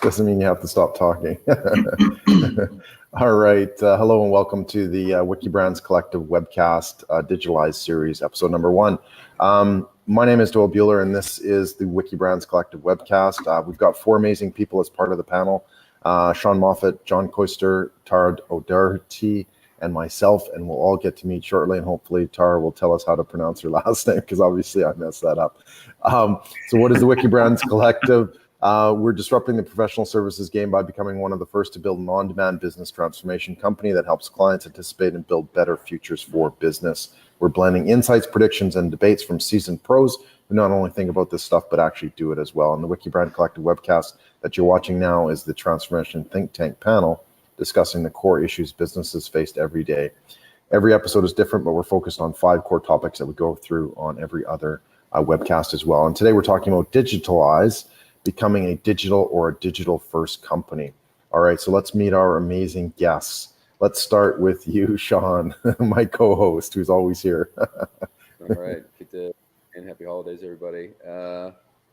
Doesn't mean you have to stop talking. All right. Hello and welcome to the Wikibrands Collective Webcast Digitalize series, episode number 1. My name is Doyle Buehler, and this is the Wikibrands Collective Webcast. We've got 4 amazing people as part of the panel. Sean Moffitt, Koetsier Tara O'Doherty, and myself, and we'll all get to meet shortly, and hopefully Tara will tell us how to pronounce her last name, because obviously I messed that up. So what is the Wikibrands Collective? We're disrupting the professional services game by becoming one of the first to build an on-demand business transformation company that helps clients anticipate and build better futures for business. We're blending insights, predictions, and debates from seasoned pros who not only think about this stuff, but actually do it as well. And the Wikibrands Collective webcast that you're watching now is the Transformation Think Tank panel discussing the core issues businesses faced every day. Every episode is different, but we're focused on 5 core topics that we go through on every other webcast as well. And today we're talking about Digitalize, becoming a digital or a digital first company. All right, so let's meet our amazing guests. Let's start with you, Sean, my co-host, who's always here. All right, and happy holidays, everybody.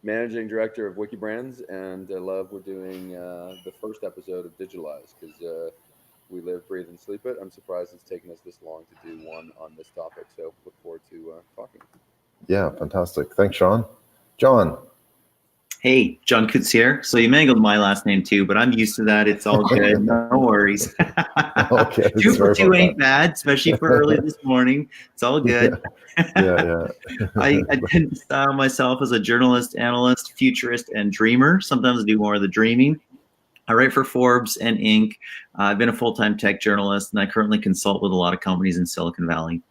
Managing director of Wikibrands, and I love we're doing the first episode of Digitalize because we live, breathe, and sleep it. I'm surprised it's taken us this long to do one on this topic, so look forward to talking. Yeah, fantastic. Thanks, Sean. John. Hey, John Koetsier. So you mangled my last name too, but I'm used to that. It's all good. No worries. Okay. 2 for 2 ain't bad, especially for early this morning. It's all good. Yeah. I tend to style myself as a journalist, analyst, futurist, and dreamer. Sometimes I do more of the dreaming. I write for Forbes and Inc. I've been a full-time tech journalist, and I currently consult with a lot of companies in Silicon Valley.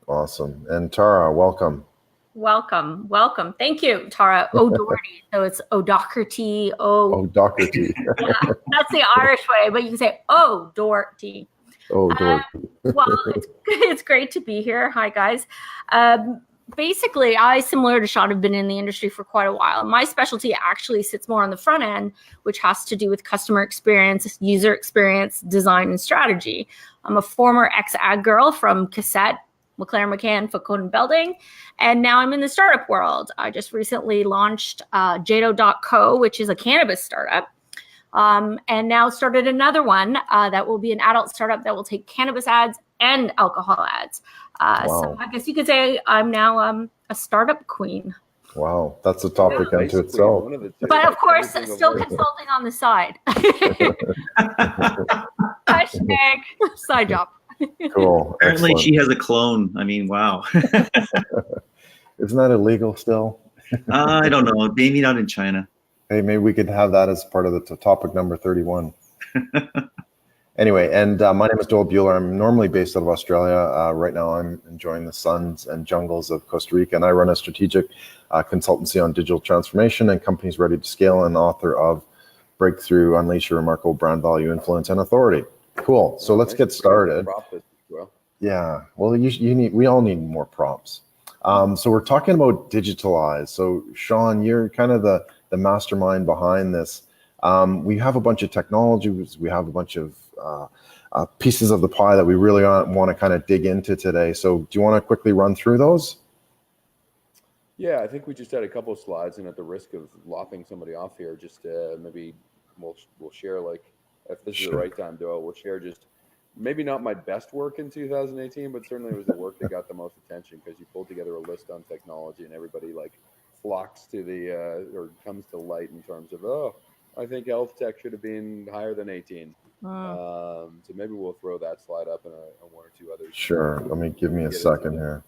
Awesome. And Tara, welcome. Welcome. Thank you, Tara O'Doherty. So it's O'Doherty. O'Doherty. Yeah, that's the Irish way, but you can say O'Doherty. O'Doherty. Well, it's great to be here. Hi, guys. Basically, I, similar to Sean, have been in the industry for quite a while. My specialty actually sits more on the front end, which has to do with customer experience, user experience, design, and strategy. I'm a former ex-ad girl from Cassette, McLaren McCann, Foucault Belding, and now I'm in the startup world. I just recently launched Jado.co, which is a cannabis startup, and now started another one that will be an adult startup that will take cannabis ads and alcohol ads. Wow. So I guess you could say I'm now a startup queen. Wow, that's a topic unto itself. But of course, still consulting on the side. Hashtag side job. Cool. Apparently Excellent. she has a clone. I mean, wow. Isn't that illegal still? I don't know. Maybe not in China. Hey, maybe we could have that as part of the topic number 31. Anyway, and my name is Doyle Buehler. I'm normally based out of Australia. Right now I'm enjoying the suns and jungles of Costa Rica, and I run a strategic consultancy on digital transformation and companies ready to scale, and author of Breakthrough, Unleash Your Remarkable Brand Value, Influence, and Authority. Cool. So let's get started. Yeah. Well, we all need more prompts. So we're talking about Digitalize. So Sean, you're kind of the mastermind behind this. We have a bunch of technologies. We have a bunch of pieces of the pie that we really want to kind of dig into today. So do you want to quickly run through those? Yeah, I think we just had a couple of slides, and at the risk of lopping somebody off here, just maybe we'll share, like, if this is the right time, Doyle, we'll share just maybe not my best work in 2018, but certainly it was the work that got the most attention, because you pulled together a list on technology and everybody like flocks to the or comes to light in terms of, oh, I think health tech should have been higher than 18. So maybe we'll throw that slide up and one or two others. Sure. Give me a second here.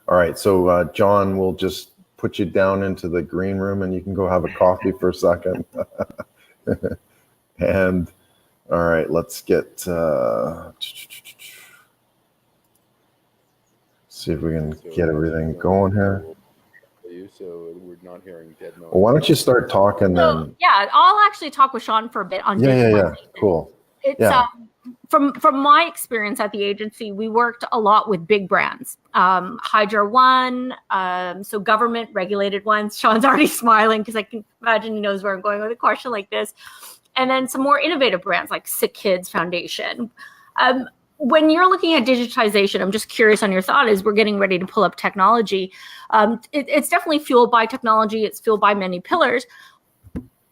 All right. So John, we'll just put you down into the green room and you can go have a coffee for a second. And all right, let's get see if we can get everything going here. So we're not hearing dead noise. Well, why don't you start talking then? Yeah, I'll actually talk with Sean for a bit on Yeah. Cool. It's from my experience at the agency, we worked a lot with big brands, Hydra One, so government regulated ones. Sean's already smiling because I can imagine he knows where I'm going with a question like this. And then some more innovative brands like Sick Kids Foundation. when you're looking at digitization, I'm just curious on your thought as we're getting ready to pull up technology. It's definitely fueled by technology. It's fueled by many pillars.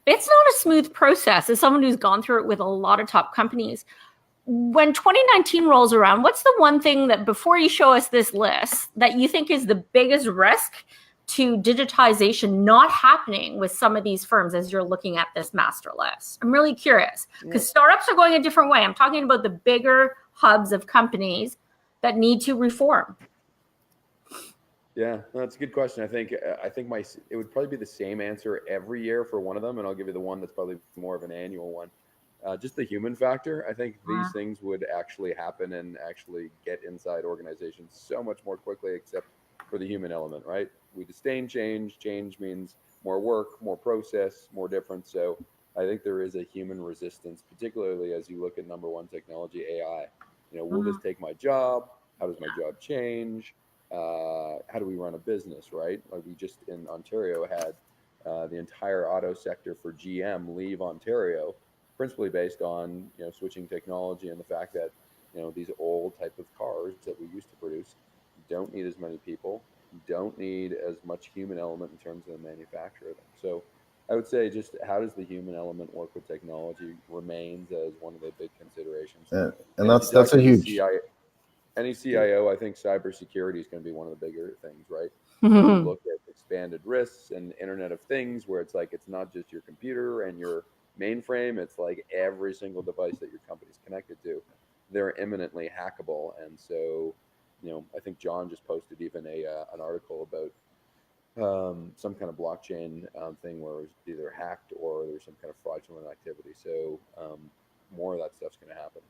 It's not a smooth process. As someone who's gone through it with a lot of top companies, when 2019 rolls around, what's the one thing that, before you show us this list, that you think is the biggest risk to digitization not happening with some of these firms as you're looking at this master list? I'm really curious because startups are going a different way. I'm talking about the bigger hubs of companies that need to reform. Yeah, that's a good question. I think it would probably be the same answer every year for one of them, and I'll give you the one that's probably more of an annual one. Just the human factor. I think these things would actually happen and actually get inside organizations so much more quickly, except for the human element, right? We disdain change. Change means more work, more process, more difference. So I think there is a human resistance, particularly as you look at number one technology, AI. Will this take my job? How does my job change? How do we run a business, right? Like we just in Ontario had the entire auto sector for GM leave Ontario, principally based on switching technology and the fact that these old type of cars that we used to produce don't need as many people, don't need as much human element in terms of the manufacture of them. So I would say just how does the human element work with technology remains as one of the big considerations. And that's a huge. Any CIO, I think cybersecurity is going to be one of the bigger things, right? You look at expanded risks and Internet of Things, where it's like it's not just your computer and your mainframe, it's like every single device that your company's connected to. They're imminently hackable, and so I think John just posted even an article about some kind of blockchain thing where it was either hacked or there's some kind of fraudulent activity. So more of that stuff's going to happen.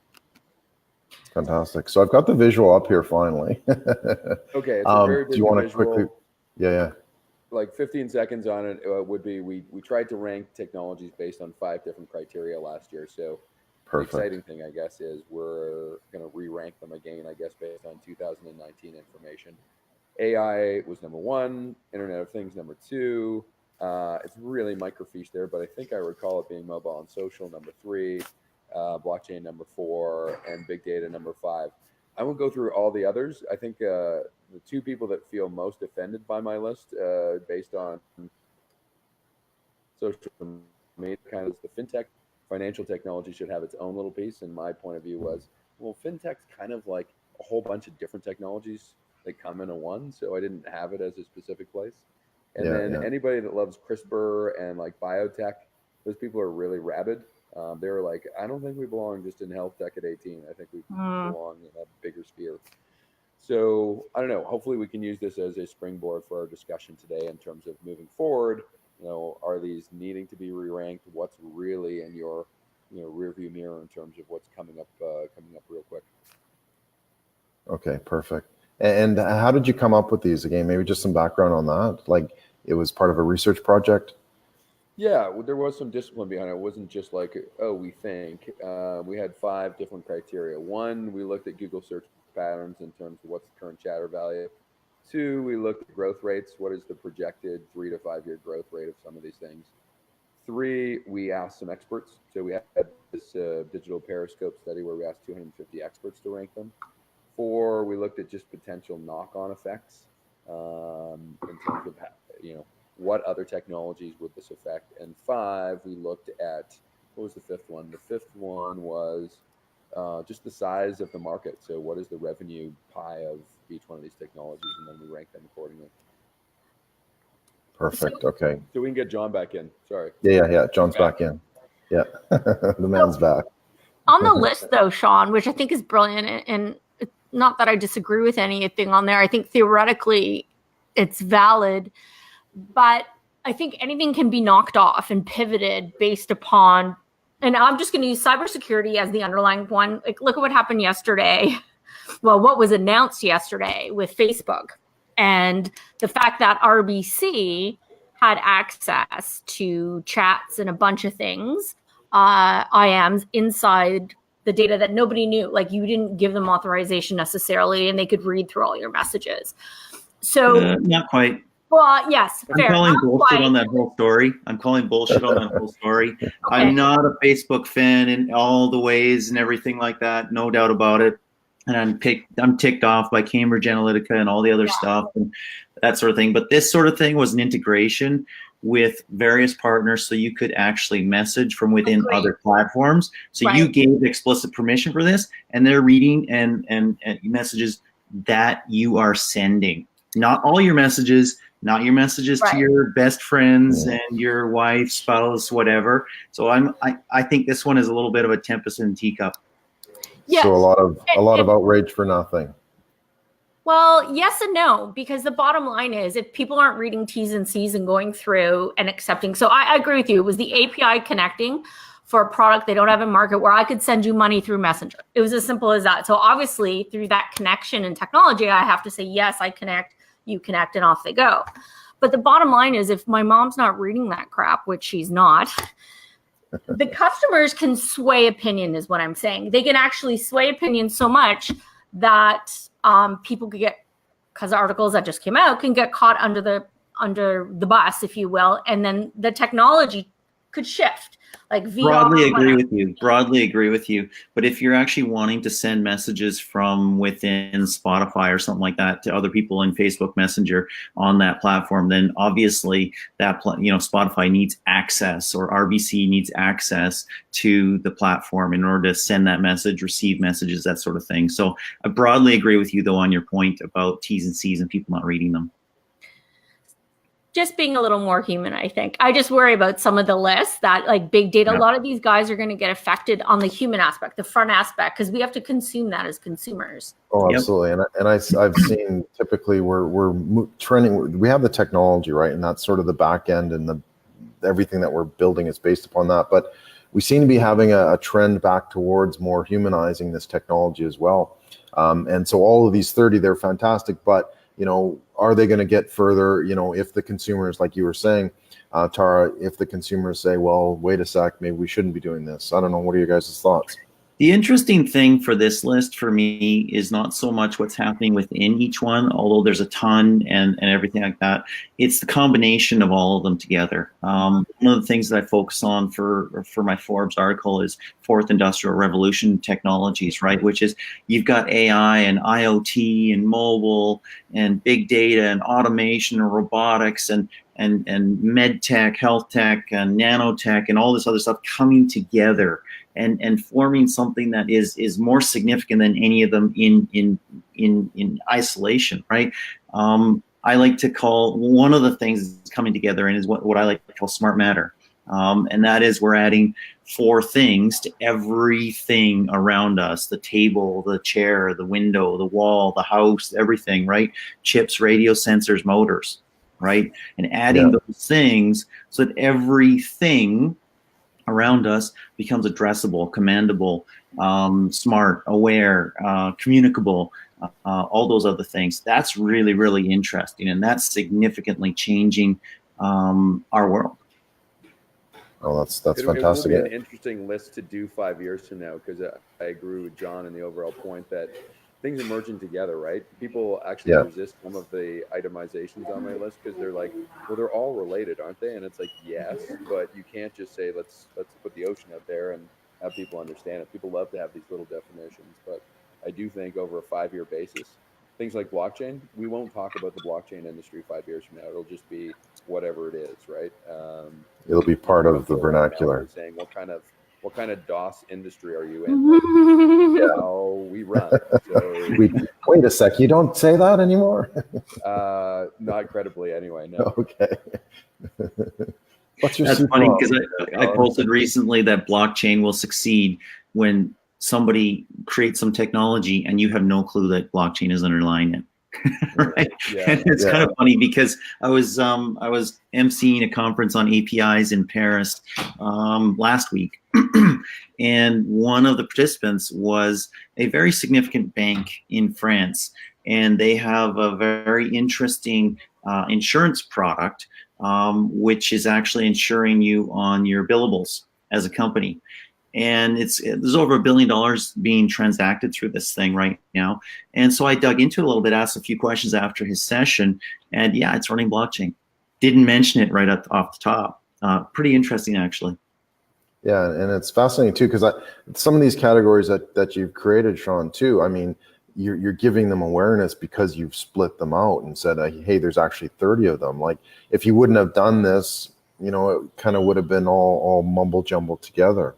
Fantastic. So I've got the visual up here finally. Okay, it's a very do you want to visual. quickly? Yeah. Like 15 seconds on it would be we tried to rank technologies based on 5 different criteria last year. So Perfect. The exciting thing, I guess, is we're going to re-rank them again, I guess, based on 2019 information. AI was number 1, Internet of Things number 2. It's really microfiche there, but I think I recall it being mobile and social number 3, blockchain number 4, and big data number 5. I won't go through all the others. I think the 2 people that feel most offended by my list, based on social media, kind of the fintech. Financial technology should have its own little piece. And my point of view was, well, fintech's kind of like a whole bunch of different technologies that come into one. So I didn't have it as a specific place. And anybody that loves CRISPR and like biotech, those people are really rabid. They were like, I don't think we belong just in health tech at 18. I think we belong in a bigger sphere. So I don't know. Hopefully we can use this as a springboard for our discussion today in terms of moving forward. Are these needing to be re-ranked? What's really in your rear view mirror in terms of what's coming up real quick? Okay, perfect. And how did you come up with these? Again, maybe just some background on that. Like it was part of a research project? Yeah, there was some discipline behind it. It wasn't just like, oh, we think. We had 5 different criteria. 1, we looked at Google search patterns in terms of what's the current chatter value. 2, we looked at growth rates. What is the projected 3 to 5 year growth rate of some of these things? 3, we asked some experts. So we had this digital periscope study where we asked 250 experts to rank them. 4, we looked at just potential knock-on effects in terms of what other technologies would this affect. And 5, we looked at, what was the 5th one? The 5th one was just the size of the market. So what is the revenue pie of each one of these technologies? And then we rank them accordingly. Perfect. Okay. So we can get John back in. Sorry. Yeah. John's back in. Yeah. The man's back. On the list, though, Sean, which I think is brilliant, and not that I disagree with anything on there. I think theoretically it's valid, but I think anything can be knocked off and pivoted based upon, and I'm just going to use cybersecurity as the underlying one. Like, look at what happened yesterday. Well, what was announced yesterday with Facebook and the fact that RBC had access to chats and a bunch of things, IAMs inside the data that nobody knew. Like, you didn't give them authorization necessarily, and they could read through all your messages. So not quite. Well, yes, I'm calling bullshit on that whole story. Okay. I'm not a Facebook fan in all the ways and everything like that. No doubt about it. and I'm ticked off by Cambridge Analytica and all the other stuff and that sort of thing. But this sort of thing was an integration with various partners, so you could actually message from within other platforms. So you gave explicit permission for this, and they're reading and messages that you are sending. Not all your messages, not your messages to your best friends and your wife, spouse, whatever. So I think this one is a little bit of a tempest in a teacup. Yes. So a lot of outrage for nothing. Well, yes and no, because the bottom line is if people aren't reading T's and C's and going through and accepting. So I agree with you. It was the API connecting for a product they don't have in market where I could send you money through Messenger. It was as simple as that. So obviously through that connection and technology, I have to say, yes, I connect, you connect, and off they go. But the bottom line is if my mom's not reading that crap, which she's not, the customers can sway opinion is what I'm saying. They can actually sway opinion so much that people could get, because articles that just came out can get caught under the bus, if you will, and then the technology could shift. Like VR. Broadly agree with you. But if you're actually wanting to send messages from within Spotify or something like that to other people in Facebook Messenger on that platform, then obviously that Spotify needs access, or RBC needs access to the platform in order to send that message, receive messages, that sort of thing. So I broadly agree with you though on your point about T's and C's and people not reading them. Just being a little more human, I think. I just worry about some of the lists that, like big data, a lot of these guys are going to get affected on the human aspect, the front aspect, because we have to consume that as consumers. Oh, absolutely. And I've seen typically we're trending. We have the technology, right? And that's sort of the back end, and everything that we're building is based upon that. But we seem to be having a trend back towards more humanizing this technology as well. And so all of these 30, they're fantastic, but are they going to get further, if the consumers, like you were saying, Tara, if the consumers say, well, wait a sec, maybe we shouldn't be doing this. I don't know. What are your guys' thoughts? The interesting thing for this list for me is not so much what's happening within each one, although there's a ton and everything like that. It's the combination of all of them together. One of the things that I focus on for my Forbes article is fourth industrial revolution technologies, right? Which is you've got AI and IoT and mobile and big data and automation and robotics and med tech, health tech and nanotech and all this other stuff coming together and forming something that is more significant than any of them in isolation, right? I like to call one of the things that's coming together and is what I like to call smart matter. And that is we're adding 4 things to everything around us: the table, the chair, the window, the wall, the house, everything, right? Chips, radio, sensors, motors, right? And adding those things so that everything around us becomes addressable, commandable, smart, aware, communicable, all those other things. That's really, really interesting. And that's significantly changing our world. Oh, that's fantastic. It will be an interesting list to do 5 years from now, because I agree with John in the overall point that things are merging together, right? People actually resist some of the itemizations on my list because they're like, well, they're all related, aren't they? And it's like, yes, but you can't just say let's put the ocean out there and have people understand it. People love to have these little definitions, but I do think over a 5-year basis, things like blockchain, we won't talk about the blockchain industry 5 years from now. It'll just be whatever it is, right? It'll be part of the vernacular. Saying what kind of DOS industry are you in? How we run. So, wait a sec, you don't say that anymore? Not credibly anyway, no. Okay. What's your That's funny because I posted recently that blockchain will succeed when somebody creates some technology and you have no clue that blockchain is underlying it. Right? Yeah. And it's kind of funny because I was emceeing a conference on APIs in Paris last week, and one of the participants was a very significant bank in France, and they have a very interesting insurance product, which is actually insuring you on your billables as a company. And there's over $1 billion being transacted through this thing right now. And so I dug into it a little bit, asked a few questions after his session, and it's running blockchain. Didn't mention it right off the top. Pretty interesting, actually. Yeah, and it's fascinating too, because some of these categories that you've created, Sean, too. I mean, you're giving them awareness because you've split them out and said, hey, there's actually 30 of them. Like if you wouldn't have done this, it kind of would have been all mumble jumble together.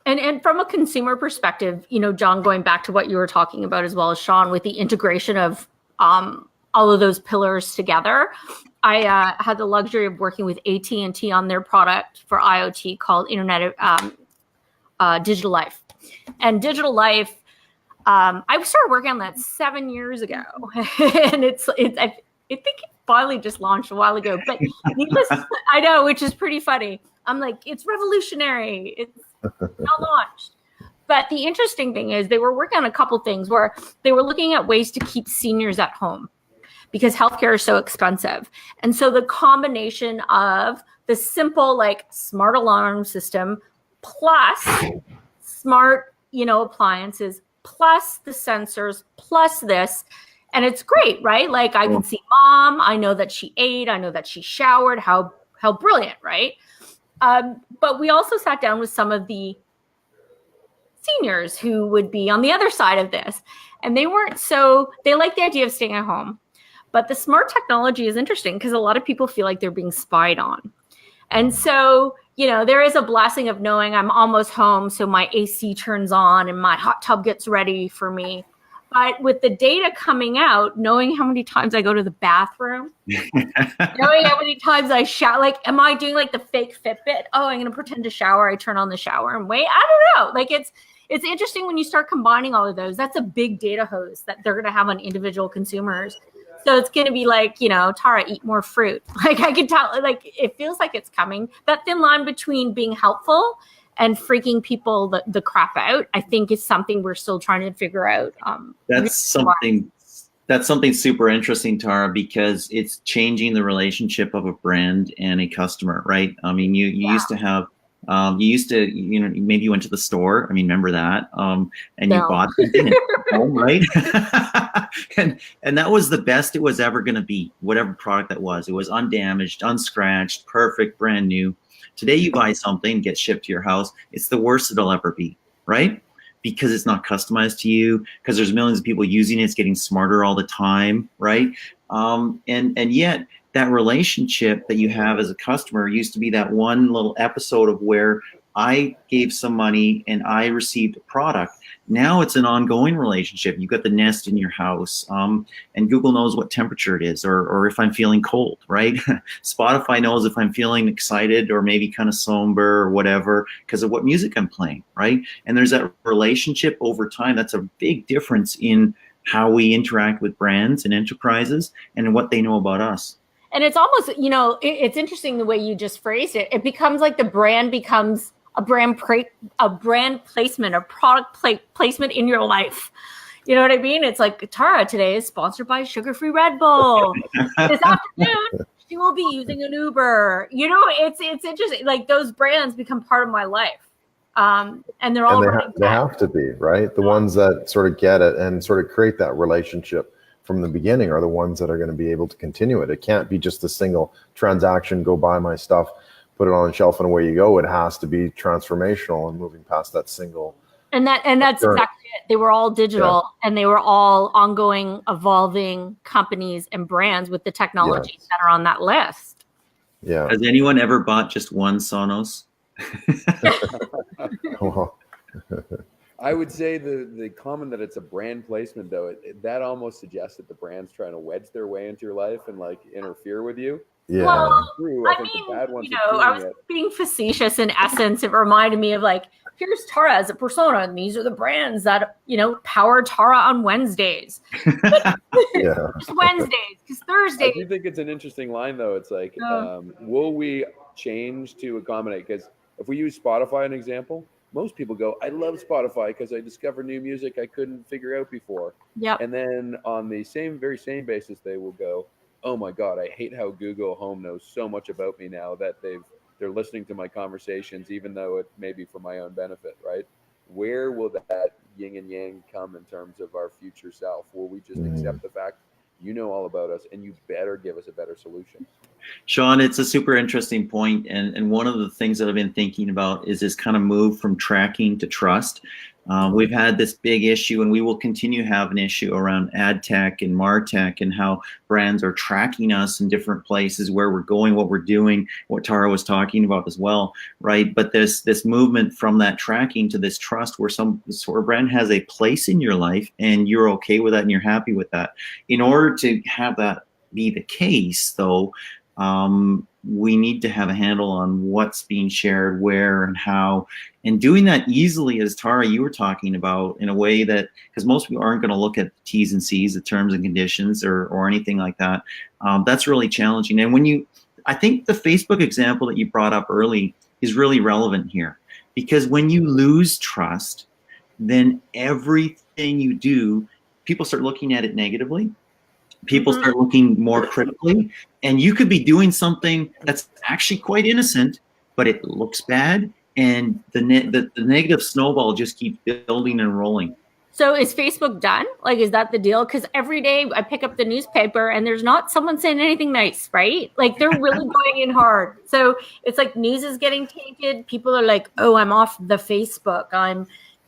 And from a consumer perspective, John, going back to what you were talking about as well as Sean, with the integration of all of those pillars together, I had the luxury of working with AT&T on their product for IoT called Internet Digital Life. And Digital Life, I started working on that 7 years ago, and I think it finally just launched a while ago. But I know, which is pretty funny. I'm like, it's revolutionary. It's not launched. But the interesting thing is they were working on a couple things where they were looking at ways to keep seniors at home because healthcare is so expensive. And so the combination of the simple like smart alarm system plus smart, appliances plus the sensors plus this, and it's great, right? Like I can see mom, I know that she ate, I know that she showered, how brilliant, right? But we also sat down with some of the seniors who would be on the other side of this, and they like the idea of staying at home. But the smart technology is interesting because a lot of people feel like they're being spied on. And so, there is a blessing of knowing I'm almost home, so my AC turns on and my hot tub gets ready for me. But with the data coming out, knowing how many times I go to the bathroom, knowing how many times I shower, like, am I doing like the fake Fitbit? Oh, I'm going to pretend to shower. I turn on the shower and wait. I don't know. Like it's interesting when you start combining all of those. That's a big data hose that they're going to have on individual consumers. So it's going to be like, Tara, eat more fruit. Like I can tell, like, it feels like it's coming. That thin line between being helpful and freaking people the crap out, I think is something we're still trying to figure out. That's something super interesting, Tara, because it's changing the relationship of a brand and a customer, right? I mean, you used to have, maybe you went to the store. I mean, remember that? And you bought something at home, right? and that was the best it was ever going to be, whatever product that was. It was undamaged, unscratched, perfect, brand new. Today you buy something, gets shipped to your house. It's the worst it'll ever be, right? Because it's not customized to you, because there's millions of people using it. It's getting smarter all the time, right? And yet that relationship that you have as a customer used to be that one little episode of where I gave some money and I received a product. Now it's an ongoing relationship. You've got the Nest in your house, and Google knows what temperature it is, or if I'm feeling cold, right? Spotify knows if I'm feeling excited or maybe kind of somber or whatever because of what music I'm playing, right? And there's that relationship over time. That's a big difference in how we interact with brands and enterprises and what they know about us. And it's almost, it's interesting the way you just phrased it. It becomes like the brand becomes a brand placement, a product placement in your life. You know what I mean? It's like Tara today is sponsored by Sugar-Free Red Bull. This afternoon, she will be using an Uber. It's interesting. Like those brands become part of my life. And they're all they have to be, right? The ones that sort of get it and sort of create that relationship from the beginning are the ones that are going to be able to continue it. It can't be just a single transaction, go buy my stuff, put it on the shelf and away you go. It has to be transformational and moving past that single. And that's exactly it. They were all digital and they were all ongoing, evolving companies and brands with the technologies that are on that list. Yeah. Has anyone ever bought just one Sonos? I would say the comment that it's a brand placement, though, that almost suggests that the brand's trying to wedge their way into your life and like interfere with you. Yeah. Well, I think the bad ones I was being facetious in essence. It reminded me of like, here's Tara as a persona, and these are the brands that, power Tara on Wednesdays. Wednesdays, because Thursdays. I do think it's an interesting line, though. It's like, will we change to accommodate? Because if we use Spotify, an example, most people go, I love Spotify because I discover new music I couldn't figure out before. Yep. And then on the very same basis, they will go, oh my God, I hate how Google Home knows so much about me now that they're listening to my conversations, even though it may be for my own benefit, right? Where will that yin and yang come in terms of our future self? Will we just accept the fact you know all about us and you better give us a better solution? Sean, it's a super interesting point. And one of the things that I've been thinking about is this kind of move from tracking to trust. We've had this big issue, and we will continue to have an issue around ad tech and martech and how brands are tracking us in different places, where we're going, what we're doing, what Tara was talking about as well, right? But there's this movement from that tracking to this trust where a brand has a place in your life and you're okay with that and you're happy with that. In order to have that be the case, though, we need to have a handle on what's being shared, where and how, and doing that easily, as Tara, you were talking about, in a way that, because most people aren't going to look at the T's and C's, the terms and conditions, or anything like that. That's really challenging. And I think the Facebook example that you brought up early is really relevant here, because when you lose trust, then everything you do, people start looking at it negatively. People start looking more critically, and you could be doing something that's actually quite innocent, but it looks bad, and the negative snowball just keeps building and rolling. So is Facebook done? Like, is that the deal? Because every day I pick up the newspaper and there's not someone saying anything nice, right? Like, they're really going in hard. So it's like news is getting tainted. People are like, oh, I'm off the Facebook.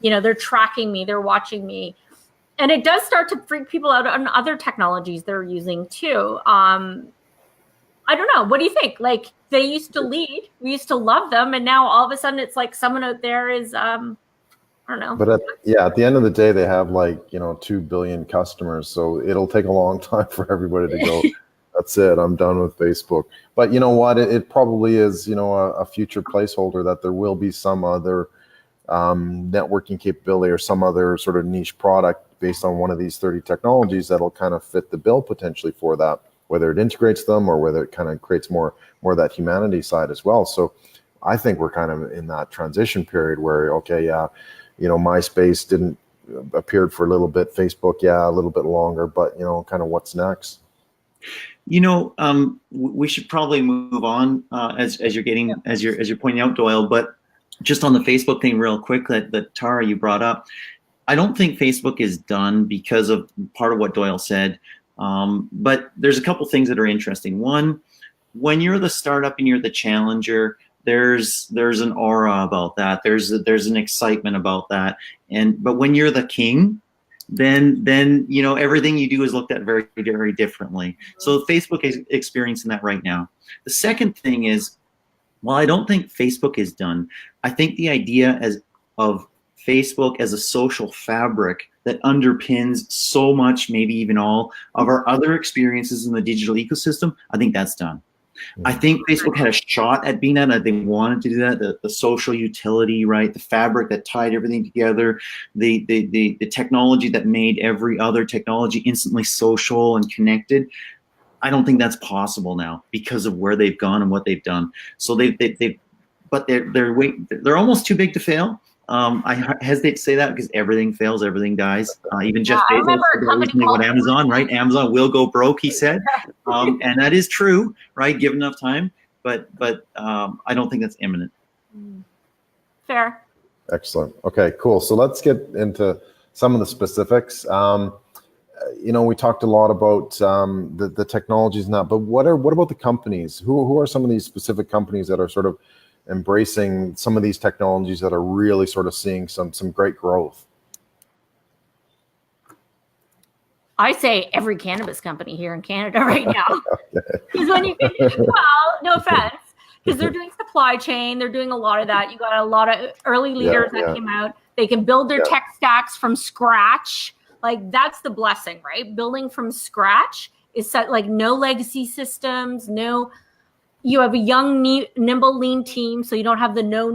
They're tracking me. They're watching me. And it does start to freak people out on other technologies they're using too. I don't know. What do you think? Like, they used to lead, we used to love them, and now all of a sudden it's like someone out there is, I don't know. But at the end of the day, they have 2 billion customers, so it'll take a long time for everybody to go, that's it, I'm done with Facebook. But you know what? It probably is, a future placeholder, that there will be some other networking capability or some other sort of niche product based on one of these 30 technologies that'll kind of fit the bill potentially for that, whether it integrates them or whether it kind of creates more of that humanity side as well. So I think we're kind of in that transition period where, okay, yeah, MySpace didn't appeared for a little bit, Facebook, yeah, a little bit longer, but kind of what's next? We should probably move on as you're pointing out, Doyle, but just on the Facebook thing real quick that Tara, you brought up, I don't think Facebook is done because of part of what Doyle said. But there's a couple things that are interesting. One, when you're the startup and you're the challenger, there's an aura about that. There's an excitement about that. But when you're the king, then everything you do is looked at very, very differently. So Facebook is experiencing that right now. The second thing is, while I don't think Facebook is done, I think the idea of Facebook as a social fabric that underpins so much, maybe even all of our other experiences in the digital ecosystem, I think that's done. I think Facebook had a shot at being that. They wanted to do that. The social utility, right? The fabric that tied everything together, the technology that made every other technology instantly social and connected. I don't think that's possible now because of where they've gone and what they've done. So they're almost too big to fail. I hesitate to say that because everything fails, everything dies. Even Jeff Bezos recently with Amazon, right? Amazon will go broke, he said, and that is true, right? Given enough time, but I don't think that's imminent. Fair. Excellent. Okay, cool. So let's get into some of the specifics. We talked a lot about the technologies and that, but what about the companies? Who are some of these specific companies that are sort of embracing some of these technologies that are really sort of seeing some great growth? I say every cannabis company here in Canada right now. Because when you no offense, because they're doing supply chain, they're doing a lot of that. You got a lot of early leaders that came out. They can build their tech stacks from scratch. Like, that's the blessing, right? Building from scratch is set, like, no legacy systems, you have a young, nimble, lean team, so you don't have the no,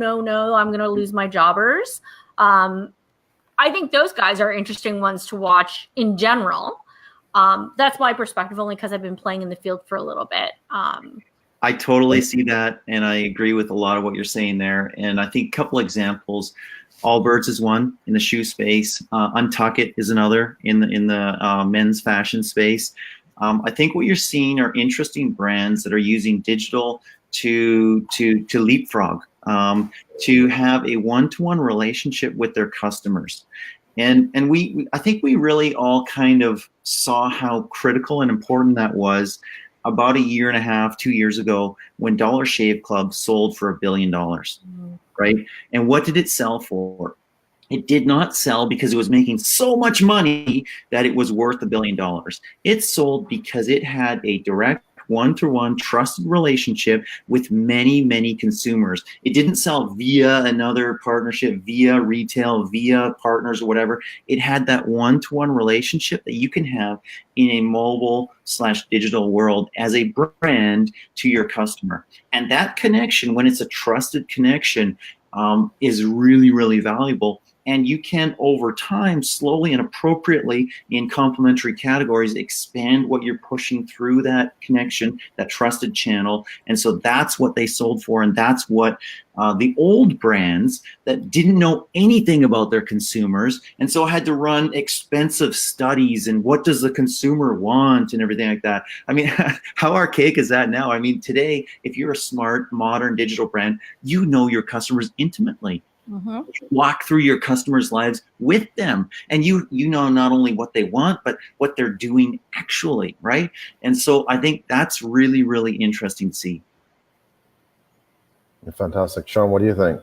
I'm going to lose my jobbers. I think those guys are interesting ones to watch in general. That's my perspective, only because I've been playing in the field for a little bit. I totally see that, and I agree with a lot of what you're saying there. And I think a couple examples. Allbirds is one in the shoe space. Untuck It is another in the men's fashion space. I think what you're seeing are interesting brands that are using digital to leapfrog, to have a one-to-one relationship with their customers. And I think we really all kind of saw how critical and important that was about a year and a half, 2 years ago, when Dollar Shave Club sold for $1 billion, right? And what did it sell for? It did not sell because it was making so much money that it was worth $1 billion. It sold because it had a direct one-to-one trusted relationship with many, many consumers. It didn't sell via another partnership, via retail, via partners or whatever. It had that one-to-one relationship that you can have in a mobile/digital world as a brand to your customer. And that connection, when it's a trusted connection, is really, really valuable. And you can, over time, slowly and appropriately in complementary categories, expand what you're pushing through that connection, that trusted channel. And so that's what they sold for. And that's what the old brands that didn't know anything about their consumers, and so had to run expensive studies and what does the consumer want and everything like that. I mean, how archaic is that now? I mean, today, if you're a smart, modern digital brand, you know your customers intimately. Mm-hmm. Walk through your customers' lives with them, and you know not only what they want, but what they're doing actually, right? And so I think that's really, really interesting to see. Fantastic. Sean, what do you think?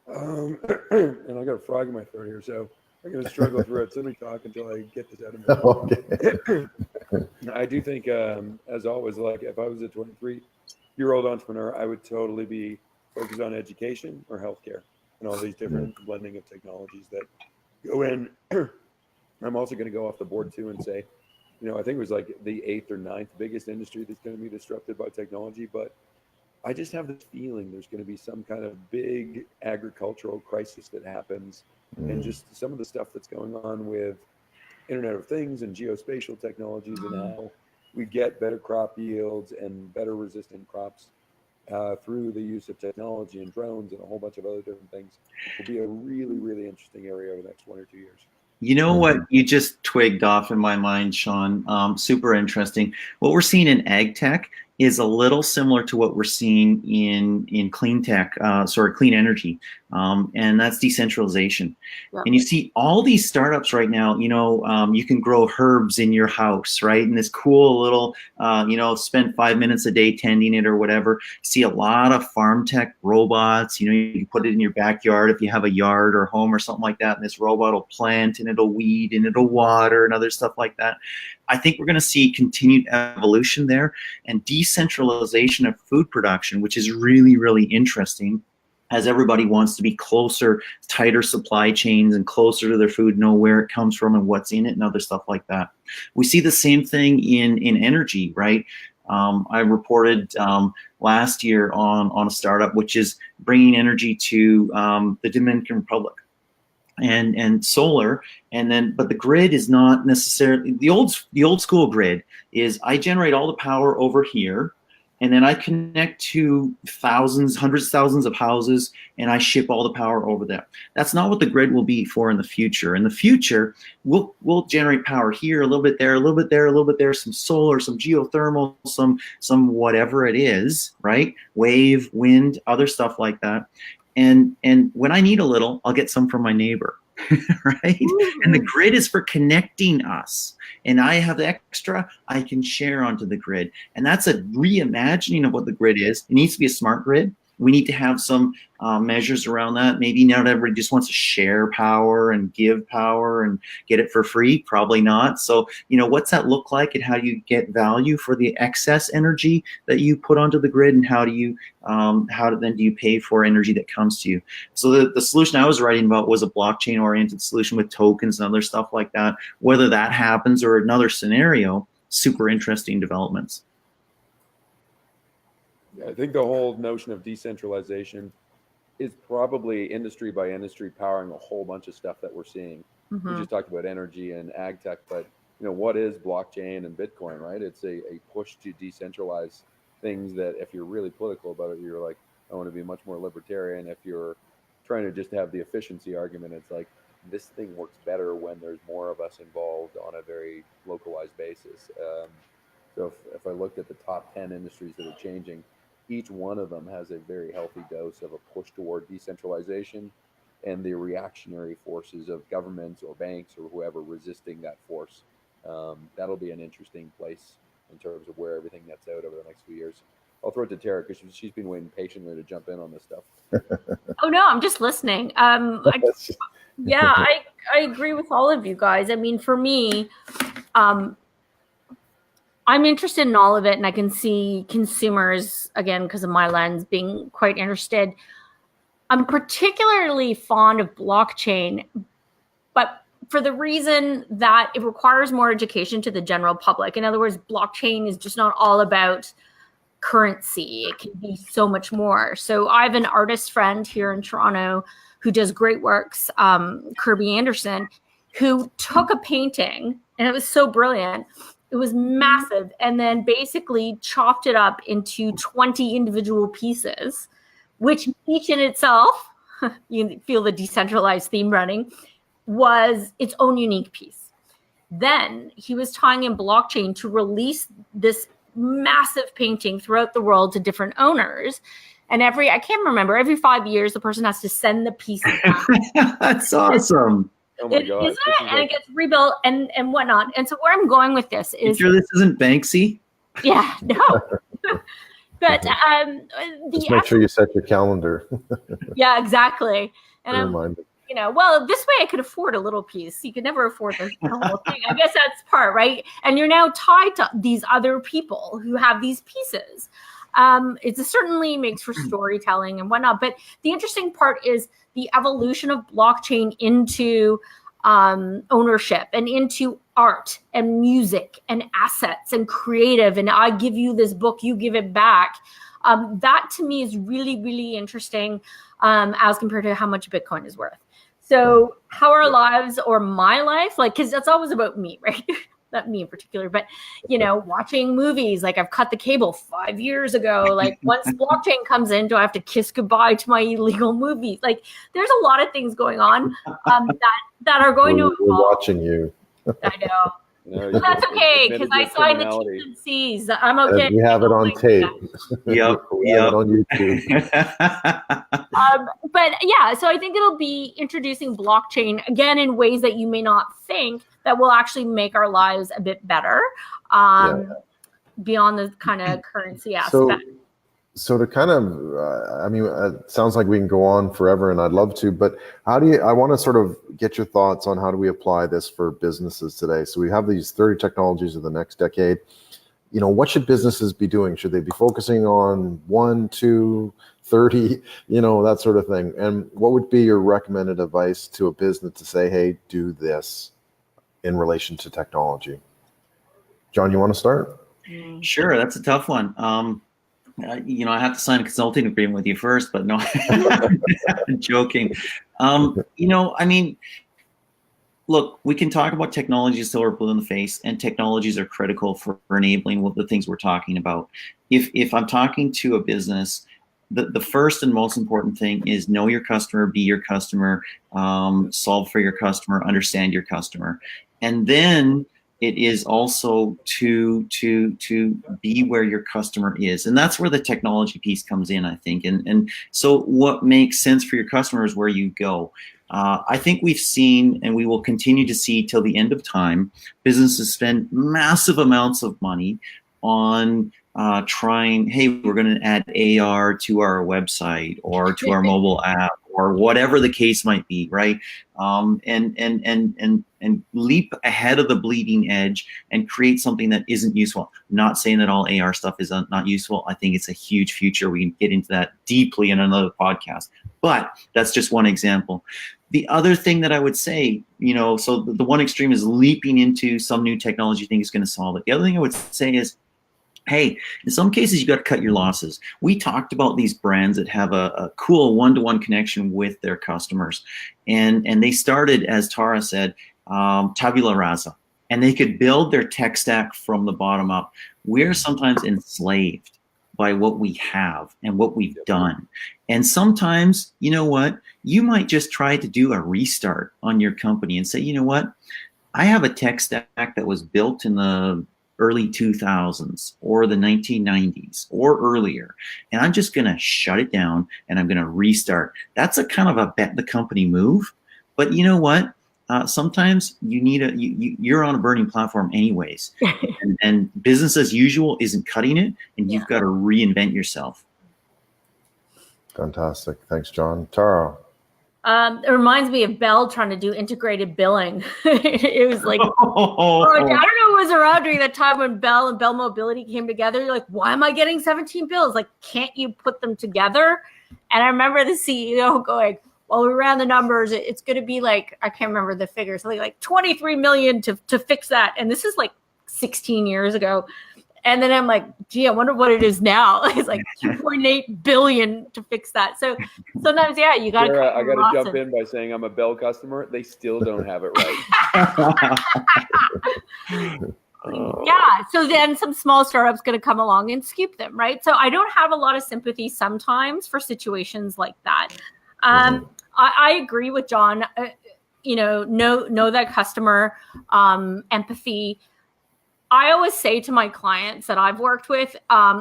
And I got a frog in my throat here, so I'm going to struggle through it. So let me talk until I get this out of me. Okay. I do think, as always, like if I was a 23-year-old entrepreneur, I would totally be focused on education or healthcare and all these different blending of technologies that go in. I'm also going to go off the board too and say, you know, I think it was like the 8th or 9th biggest industry that's going to be disrupted by technology, but I just have this feeling there's going to be some kind of big agricultural crisis that happens, and just some of the stuff that's going on with Internet of Things and geospatial technologies and how we get better crop yields and better resistant crops through the use of technology and drones and a whole bunch of other different things will be a really, really interesting area over the next 1 or 2 years. You know what you just twigged off in my mind, Sean? Super interesting. What we're seeing in ag tech is a little similar to what we're seeing in clean tech, clean energy, and that's decentralization. Yeah. And you see all these startups right now, you know, you can grow herbs in your house, right? And this cool little, spend 5 minutes a day tending it or whatever. You see a lot of farm tech robots, you know, you can put it in your backyard if you have a yard or home or something like that. And this robot will plant and it'll weed and it'll water and other stuff like that. I think we're going to see continued evolution there and decentralization of food production, which is really, really interesting, as everybody wants to be closer, tighter supply chains and closer to their food, know where it comes from and what's in it and other stuff like that. We see the same thing in energy, right? I reported last year on a startup which is bringing energy to the Dominican Republic. And solar, but the grid is not necessarily the old school grid is I generate all the power over here, and then I connect to thousands, hundreds of thousands of houses, and I ship all the power over there. That's not what the grid will be for in the future. In the future, we'll generate power here, a little bit there, a little bit there, a little bit there, some solar, some geothermal, some whatever it is, right? Wave, wind, other stuff like that. And when I need a little, I'll get some from my neighbor, right? And the grid is for connecting us. And I have the extra I can share onto the grid. And that's a reimagining of what the grid is. It needs to be a smart grid. We need to have some measures around that. Maybe not everybody just wants to share power and give power and get it for free. Probably not. So, you know, what's that look like, and how do you get value for the excess energy that you put onto the grid, and how do you do you pay for energy that comes to you? So the solution I was writing about was a blockchain oriented solution with tokens and other stuff like that. Whether that happens or another scenario, super interesting developments. I think the whole notion of decentralization is probably industry by industry powering a whole bunch of stuff that we're seeing. Mm-hmm. We just talked about energy and ag tech, but you know, what is blockchain and Bitcoin, right? It's a push to decentralize things that if you're really political about it, you're like, I want to be much more libertarian. If you're trying to just have the efficiency argument, it's like, this thing works better when there's more of us involved on a very localized basis. So if I looked at the top 10 industries that are changing, each one of them has a very healthy dose of a push toward decentralization and the reactionary forces of governments or banks or whoever resisting that force. That'll be an interesting place in terms of where everything nets out over the next few years. I'll throw it to Tara because she's been waiting patiently to jump in on this stuff. Oh no, I'm just listening. Yeah, I agree with all of you guys. I mean, for me, I'm interested in all of it, and I can see consumers, again, because of my lens, being quite interested. I'm particularly fond of blockchain, but for the reason that it requires more education to the general public. In other words, blockchain is just not all about currency. It can be so much more. So I have an artist friend here in Toronto who does great works, Kirby Anderson, who took a painting, and it was so brilliant. It was massive, and then basically chopped it up into 20 individual pieces, which each in itself, you feel the decentralized theme running, was its own unique piece. Then he was tying in blockchain to release this massive painting throughout the world to different owners. And I can't remember, every 5 years, the person has to send the pieces back. That's awesome. Oh my God. Isn't it? And it gets rebuilt and whatnot. And so where I'm going with this is... You sure this isn't Banksy? Yeah, no. But just make sure you set your calendar. Yeah, exactly. And Remind me. you know, well, this way I could afford a little piece. You could never afford the whole thing. I guess that's part, right? And you're now tied to these other people who have these pieces. It certainly makes for storytelling and whatnot. But the interesting part is the evolution of blockchain into ownership and into art and music and assets and creative. And I give you this book, you give it back. That to me is really, really interesting as compared to how much Bitcoin is worth. So how our lives, or my life, like, because that's always about me, right? Not me in particular, but, you know, watching movies, like I've cut the cable 5 years ago. Like once blockchain comes in, do I have to kiss goodbye to my illegal movies? Like there's a lot of things going on that are going to evolve. We're watching you. I know. No, But that's okay, because I signed the T's and C's. I'm okay. And we have it on tape. Yep. We have it on YouTube. But yeah, so I think it'll be introducing blockchain again in ways that you may not think that will actually make our lives a bit better beyond the kind of currency aspect. So to kind of, I mean, it sounds like we can go on forever, and I'd love to, but I want to sort of get your thoughts on how do we apply this for businesses today? So we have these 30 technologies of the next decade. You know, what should businesses be doing? Should they be focusing on 1, 2, 30, you know, that sort of thing? And what would be your recommended advice to a business to say, hey, do this in relation to technology? John, you want to start? Sure, that's a tough one. You know, I have to sign a consulting agreement with you first, but no, I'm joking. You know, I mean, look, we can talk about technology until we're blue in the face, and technologies are critical for enabling the things we're talking about. If I'm talking to a business, the first and most important thing is know your customer, be your customer, solve for your customer, understand your customer. And then it is also to be where your customer is. And that's where the technology piece comes in, I think. And so what makes sense for your customer is where you go. I think we've seen, and we will continue to see till the end of time, businesses spend massive amounts of money on trying, hey, we're going to add AR to our website or to our mobile app or whatever the case might be, right? And leap ahead of the bleeding edge and create something that isn't useful. I'm not saying that all AR stuff is not useful. I think it's a huge future. We can get into that deeply in another podcast, but that's just one example. The other thing that I would say, you know, so the one extreme is leaping into some new technology you think is going to solve it. The other thing I would say is, hey, in some cases, you got to cut your losses. We talked about these brands that have a cool one-to-one connection with their customers. And they started, as Tara said, tabula rasa. And they could build their tech stack from the bottom up. We're sometimes enslaved by what we have and what we've done. And sometimes, you know what? You might just try to do a restart on your company and say, you know what? I have a tech stack that was built in the early 2000s or the 1990s or earlier, and I'm just going to shut it down and I'm going to restart. That's a kind of a bet the company move. But you know what? sometimes you need you're on a burning platform anyways, and business as usual isn't cutting it, and you've got to reinvent yourself. Fantastic. Thanks, John. Tara. It reminds me of Bell trying to do integrated billing. It was like, I don't know who was around during that time when Bell and Bell Mobility came together. You're like, why am I getting 17 bills? Like, can't you put them together? And I remember the CEO going, well, we ran the numbers. It's going to be like, I can't remember the figure, something like 23 million to fix that. And this is like 16 years ago. And then I'm like, gee, I wonder what it is now. It's like 2.8 billion to fix that. So sometimes, you got to. I got to jump in by saying I'm a Bell customer. They still don't have it right. Yeah. So then some small startups going to come along and scoop them, right? So I don't have a lot of sympathy sometimes for situations like that. I agree with John. Know that customer, empathy. I always say to my clients that I've worked with,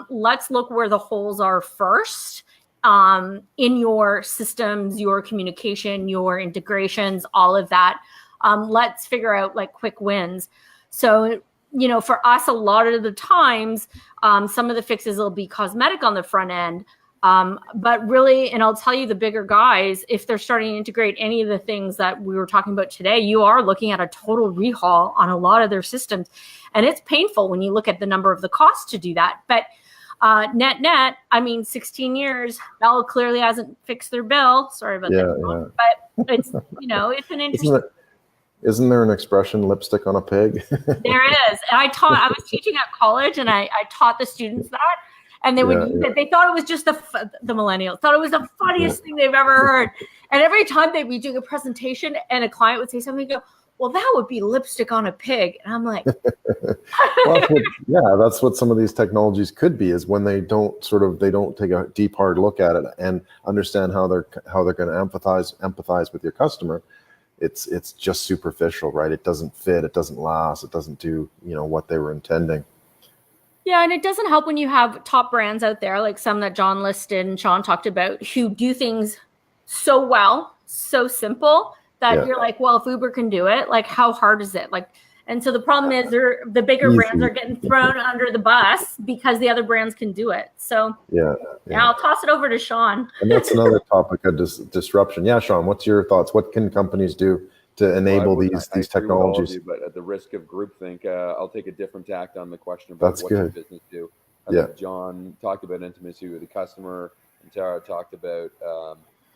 let's look where the holes are first in your systems, your communication, your integrations, all of that. Let's figure out like quick wins. So, for us, a lot of the times, some of the fixes will be cosmetic on the front end. But really, and I'll tell you, the bigger guys, if they're starting to integrate any of the things that we were talking about today, you are looking at a total rehaul on a lot of their systems. And it's painful when you look at the number of the costs to do that. But net, 16 years, Bell clearly hasn't fixed their bill. Sorry about that. But it's, it's an interesting. Isn't there an expression, lipstick on a pig? There is. And I was teaching at college, and I taught the students that. And they would use it. They thought it was just the millennials thought it was the funniest thing they've ever heard. And every time they'd be doing a presentation and a client would say something, go, well, that would be lipstick on a pig. And I'm like, that's what some of these technologies could be, is when they don't take a deep, hard look at it and understand how they're going to empathize with your customer. It's just superficial, right? It doesn't fit. It doesn't last. It doesn't do, what they were intending. Yeah, and it doesn't help when you have top brands out there, like some that John listed and Sean talked about, who do things so well, so simple, that you're like, well, if Uber can do it, like, how hard is it? Like, and so the problem is the bigger brands are getting thrown under the bus because the other brands can do it. So I'll toss it over to Sean. And that's another topic of disruption. Yeah, Sean, what's your thoughts? What can companies do to enable these technologies? But at the risk of groupthink, I'll take a different tact on the question about what your business do. I think John talked about intimacy with the customer, and Tara talked about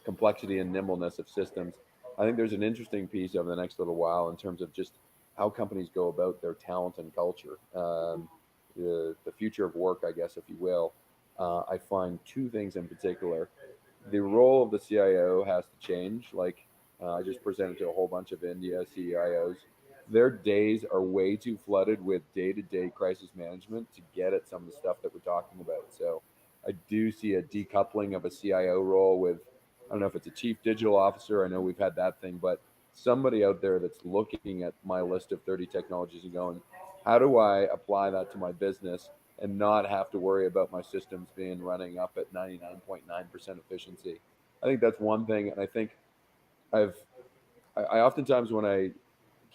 complexity and nimbleness of systems. I think there's an interesting piece over the next little while in terms of just how companies go about their talent and culture. The future of work, I guess, if you will. I find two things in particular. The role of the CIO has to change. Like, I just presented to a whole bunch of India CIOs. Their days are way too flooded with day-to-day crisis management to get at some of the stuff that we're talking about. So I do see a decoupling of a CIO role with, I don't know if it's a chief digital officer. I know we've had that thing, but somebody out there that's looking at my list of 30 technologies and going, how do I apply that to my business and not have to worry about my systems being running up at 99.9% efficiency? I think that's one thing. And I think I oftentimes, when I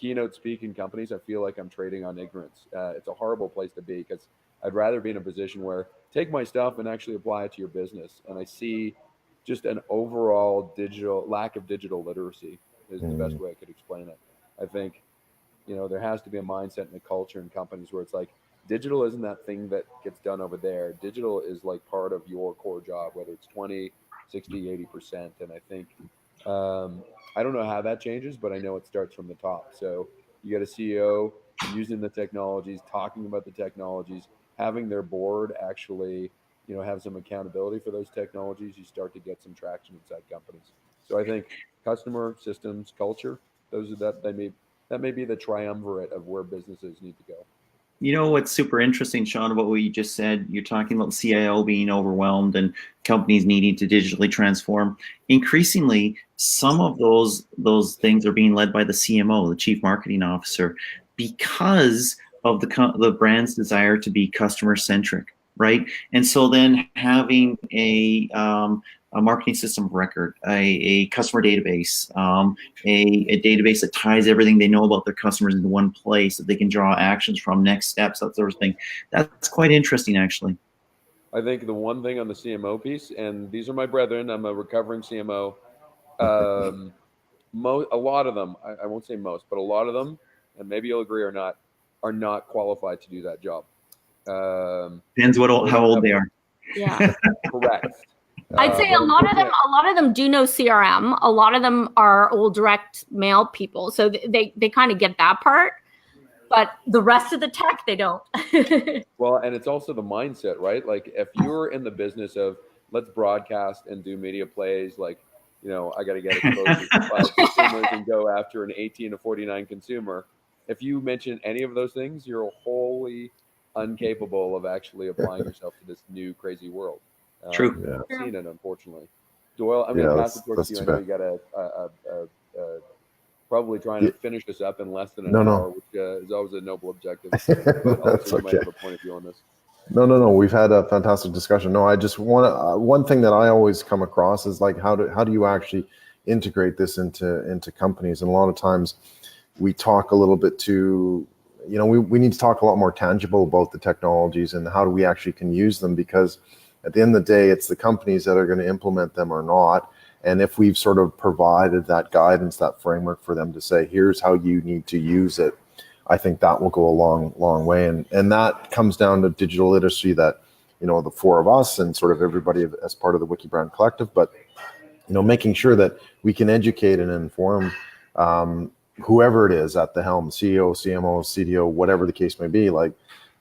keynote speak in companies, I feel like I'm trading on ignorance. It's a horrible place to be, because I'd rather be in a position where take my stuff and actually apply it to your business. And I see just an overall lack of digital literacy is the best way I could explain it. I think, there has to be a mindset and a culture in companies where it's like, digital isn't that thing that gets done over there. Digital is like part of your core job, whether it's 20, 60, 80%. And I think, I don't know how that changes, but I know it starts from the top. So you got a CEO using the technologies, talking about the technologies, having their board actually, have some accountability for those technologies. You start to get some traction inside companies. So I think customer, systems, culture, that may be the triumvirate of where businesses need to go. What's super interesting, Sean, about what you just said, you're talking about CIO being overwhelmed and companies needing to digitally transform. Increasingly, some of those things are being led by the CMO, the Chief Marketing Officer, because of the brand's desire to be customer centric, right? And so then having a a marketing system of record, a customer database, a database that ties everything they know about their customers into one place that they can draw actions from, next steps, that sort of thing. That's quite interesting, actually. I think the one thing on the CMO piece, and these are my brethren, I'm a recovering CMO. A lot of them, I won't say most, but a lot of them, and maybe you'll agree or not, are not qualified to do that job. Depends how old they are. Yeah. Correct. I'd say a lot of them do know CRM. A lot of them are old direct mail people, so they kind of get that part. But the rest of the tech, they don't. Well, and it's also the mindset, right? Like if you're in the business of let's broadcast and do media plays, like, you know, I got to get exposed to 5 consumers and go after an 18 to 49 consumer. If you mention any of those things, you're wholly incapable of actually applying yourself to this new crazy world. True. I've seen it, unfortunately. Doyle, I'm going to pass it towards you. I know you got probably trying to finish this up in less than an hour, which is always a noble objective. Also, you might have a point of view on this. No. We've had a fantastic discussion. No, I just want one thing that I always come across is like how do you actually integrate this into companies? And a lot of times we talk a little bit too, you know, we need to talk a lot more tangible about the technologies and how do we actually can use them, because at the end of the day, it's the companies that are going to implement them or not. And if we've sort of provided that guidance, that framework for them to say, here's how you need to use it, I think that will go a long way. And that comes down to digital literacy that, you know, the 4 of us and sort of everybody as part of the Wikibrands Collective, but, you know, making sure that we can educate and inform whoever it is at the helm, CEO, CMO, CDO, whatever the case may be. Like,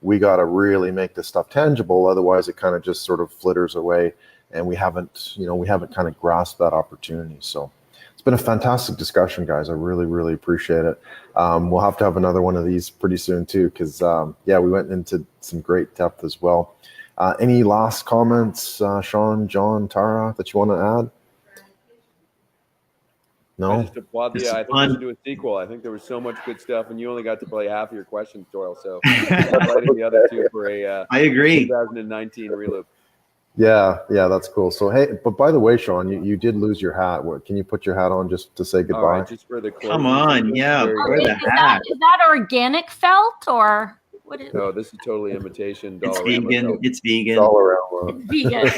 we got to really make this stuff tangible. Otherwise, it kind of just sort of flitters away. And we haven't kind of grasped that opportunity. So it's been a fantastic discussion, guys. I really appreciate it. We'll have to have another one of these pretty soon too, because we went into some great depth as well. Any last comments, Sean, John, Tara, that you want to add? No? I just applaud you. I think we should do a sequel. I think there was so much good stuff, and you only got to play half of your questions, Doyle. So inviting the other 2 for a I agree. 2019 reloop. Yeah, that's cool. So, hey, but by the way, Sean, you did lose your hat. Can you put your hat on just to say goodbye? All right, just for the closing. Come on, yeah. Wear the hat. Is that organic felt or what is? No, this is totally imitation. It's vegan. It's vegan. All around. Vegan.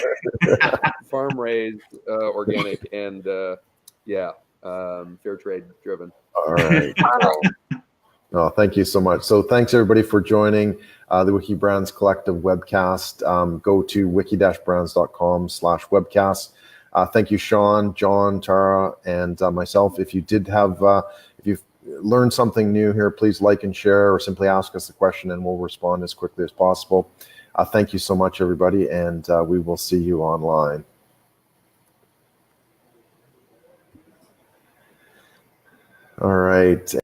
Farm raised, organic, and fair trade driven. All right. Oh, thank you so much. So thanks everybody for joining the Wikibrands Collective webcast. Go to wiki-brands.com/webcast. Thank you, Sean, John, Tara, and myself. If you did have, if you've learned something new here, please like and share, or simply ask us a question and we'll respond as quickly as possible. Thank you so much, everybody, and we will see you online. All right.